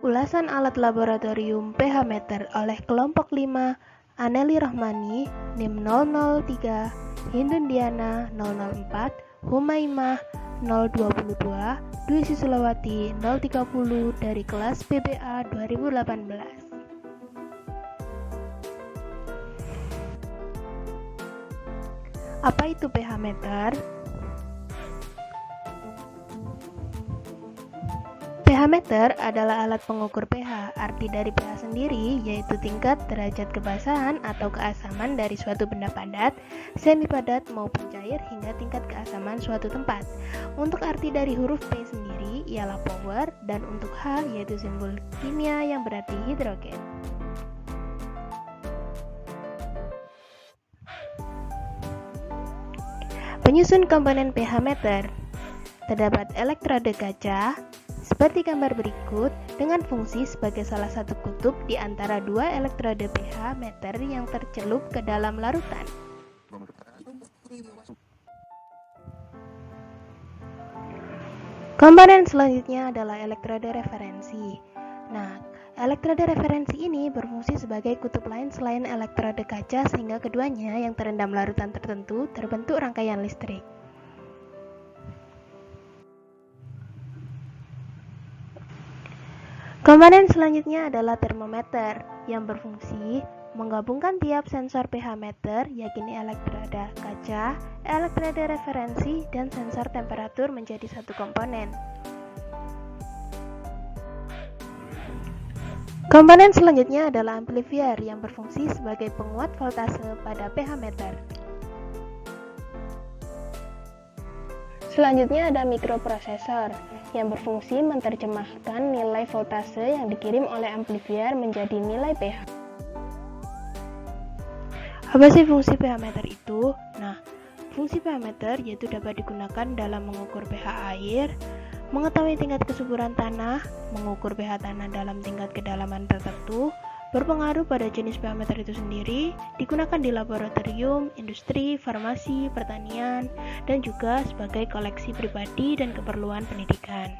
Ulasan alat laboratorium pH meter oleh kelompok 5, Aneli Rahmani, NIM 003, Hindun Diana 004, Humaimah 022, Dwi Susilowati 030 dari kelas PBA 2018. Apa itu pH meter? pH meter adalah alat pengukur pH. Arti dari pH sendiri yaitu tingkat derajat kebasahan atau keasaman dari suatu benda padat, semi padat maupun cair hingga tingkat keasaman suatu tempat. Untuk arti dari huruf P sendiri ialah power, dan untuk H yaitu simbol kimia yang berarti hidrogen. Penyusun komponen pH meter. Terdapat elektrode kaca seperti gambar berikut dengan fungsi sebagai salah satu kutub di antara dua elektrode pH meter yang tercelup ke dalam larutan. Komponen selanjutnya adalah elektrode referensi. Nah, elektrode referensi ini berfungsi sebagai kutub lain selain elektrode kaca sehingga keduanya yang terendam larutan tertentu terbentuk rangkaian listrik. Komponen selanjutnya adalah termometer yang berfungsi menggabungkan tiap sensor pH meter, yakni elektrode kaca, elektrode referensi, dan sensor temperatur menjadi satu komponen. Komponen selanjutnya adalah amplifier yang berfungsi sebagai penguat voltase pada pH meter. Selanjutnya ada mikroprosesor yang berfungsi menerjemahkan nilai voltase yang dikirim oleh amplifier menjadi nilai pH. Apa sih fungsi pH meter itu? Nah, fungsi pH meter yaitu dapat digunakan dalam mengukur pH air, mengetahui tingkat kesuburan tanah, mengukur pH tanah dalam tingkat kedalaman tertentu, berpengaruh pada jenis pH meter itu sendiri, digunakan di laboratorium, industri, farmasi, pertanian, dan juga sebagai koleksi pribadi dan keperluan pendidikan.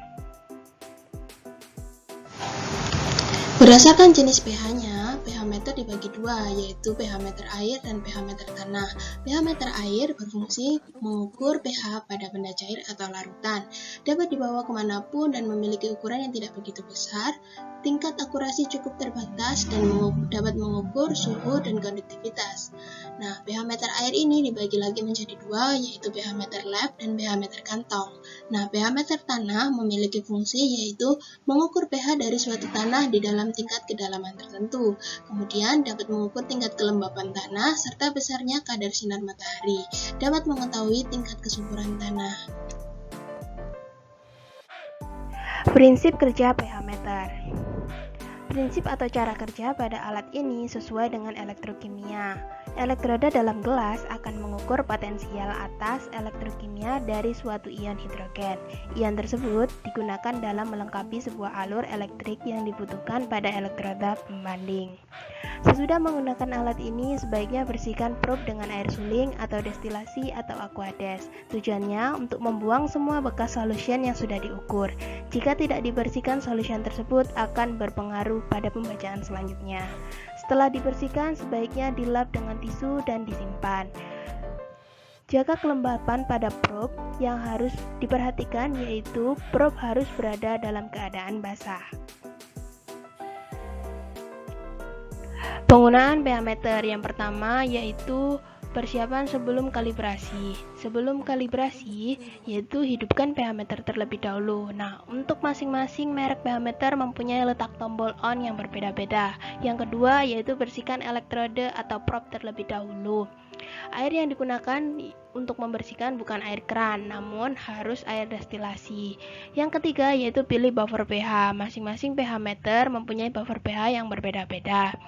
Berdasarkan jenis pH-nya, pH meter dibagi dua, yaitu pH meter air dan pH meter tanah. pH meter air berfungsi mengukur pH pada benda cair atau larutan, dapat dibawa kemanapun dan memiliki ukuran yang tidak begitu besar, tingkat akurasi cukup terbatas, dan dapat mengukur suhu dan konduktivitas. Nah, pH meter air ini dibagi lagi menjadi dua, yaitu pH meter lab dan pH meter kantong. Nah, pH meter tanah memiliki fungsi yaitu mengukur pH dari suatu tanah di dalam tingkat kedalaman tertentu. Kemudian dapat mengukur tingkat kelembapan tanah serta besarnya kadar sinar matahari. Dapat mengetahui tingkat kesuburan tanah. Prinsip kerja pH meter. Prinsip atau cara kerja pada alat ini sesuai dengan elektrokimia. Elektroda dalam gelas akan mengukur potensial atas elektrokimia dari suatu ion hidrogen. Ion tersebut digunakan dalam melengkapi sebuah alur elektrik yang dibutuhkan pada elektroda pembanding. Sesudah menggunakan alat ini, sebaiknya bersihkan probe dengan air suling atau destilasi atau aquades. Tujuannya untuk membuang semua bekas solution yang sudah diukur. Jika tidak dibersihkan, solution tersebut akan berpengaruh pada pembacaan selanjutnya. Setelah dibersihkan, sebaiknya dilap dengan tisu dan disimpan. Jaga kelembapan pada probe. Yang harus diperhatikan yaitu probe harus berada dalam keadaan basah. Penggunaan pH meter yang pertama yaitu persiapan sebelum kalibrasi. Sebelum kalibrasi, yaitu hidupkan pH meter terlebih dahulu. Nah, untuk masing-masing merek pH meter mempunyai letak tombol on yang berbeda-beda. Yang kedua, yaitu bersihkan elektrode atau probe terlebih dahulu. Air yang digunakan untuk membersihkan bukan air keran, namun harus air destilasi. Yang ketiga, yaitu pilih buffer pH. Masing-masing pH meter mempunyai buffer pH yang berbeda-beda.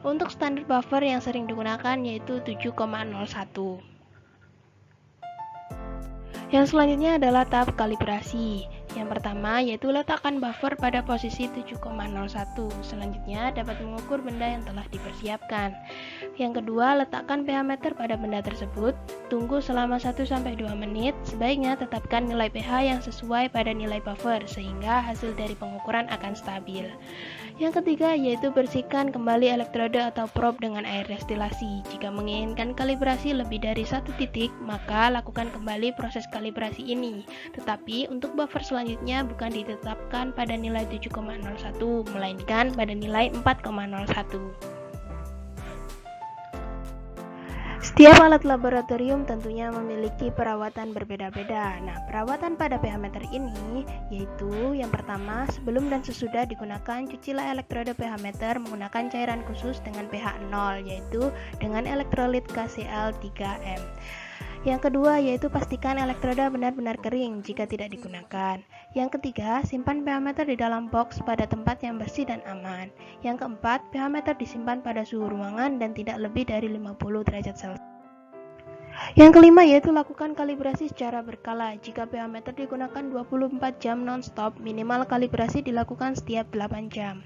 Untuk standar buffer yang sering digunakan yaitu 7,01. Yang selanjutnya adalah tahap kalibrasi. Yang pertama yaitu letakkan buffer pada posisi 7,01. Selanjutnya dapat mengukur benda yang telah dipersiapkan. Yang kedua, letakkan pH meter pada benda tersebut. Tunggu selama 1-2 menit. Sebaiknya tetapkan nilai pH yang sesuai pada nilai buffer sehingga hasil dari pengukuran akan stabil. Yang ketiga yaitu bersihkan kembali elektrode atau probe dengan air destilasi. Jika menginginkan kalibrasi lebih dari 1 titik, maka lakukan kembali proses kalibrasi ini. Tetapi untuk buffer selanjutnya bukan ditetapkan pada nilai 7,01, melainkan pada nilai 4,01. Setiap alat laboratorium tentunya memiliki perawatan berbeda-beda. Nah, perawatan pada pH meter ini yaitu yang pertama, sebelum dan sesudah digunakan, cucilah elektrode pH meter menggunakan cairan khusus dengan pH 0, yaitu dengan elektrolit KCl3M. Yang kedua yaitu pastikan elektroda benar-benar kering jika tidak digunakan. Yang ketiga, simpan pH meter di dalam box pada tempat yang bersih dan aman. Yang keempat, pH meter disimpan pada suhu ruangan dan tidak lebih dari 50 derajat Celcius. Yang kelima yaitu lakukan kalibrasi secara berkala. Jika pH meter digunakan 24 jam non-stop, minimal kalibrasi dilakukan setiap 8 jam.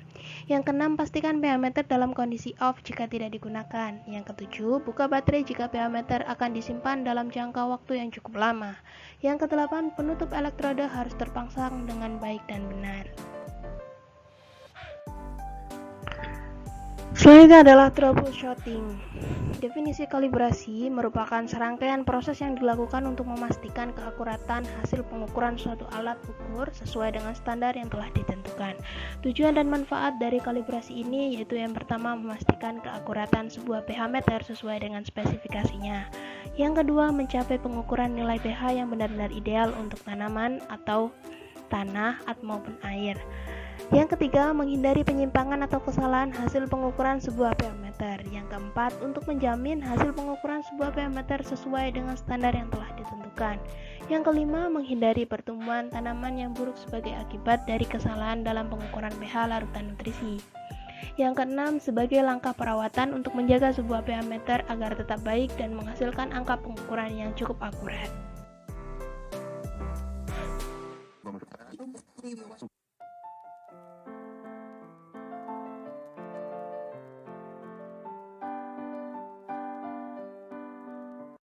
Yang keenam, pastikan pH meter dalam kondisi off jika tidak digunakan. Yang ketujuh, buka baterai jika pH meter akan disimpan dalam jangka waktu yang cukup lama. Yang kedelapan, penutup elektroda harus terpasang dengan baik dan benar. Selanjutnya adalah troubleshooting. Definisi kalibrasi merupakan serangkaian proses yang dilakukan untuk memastikan keakuratan hasil pengukuran suatu alat ukur sesuai dengan standar yang telah ditentukan. Tujuan dan manfaat dari kalibrasi ini yaitu yang pertama, memastikan keakuratan sebuah pH meter sesuai dengan spesifikasinya. Yang kedua, mencapai pengukuran nilai pH yang benar-benar ideal untuk tanaman atau tanah maupun air. Yang ketiga, menghindari penyimpangan atau kesalahan hasil pengukuran sebuah pH meter. Yang keempat, untuk menjamin hasil pengukuran sebuah pH meter sesuai dengan standar yang telah ditentukan. Yang kelima, menghindari pertumbuhan tanaman yang buruk sebagai akibat dari kesalahan dalam pengukuran pH larutan nutrisi. Yang keenam, sebagai langkah perawatan untuk menjaga sebuah pH meter agar tetap baik dan menghasilkan angka pengukuran yang cukup akurat.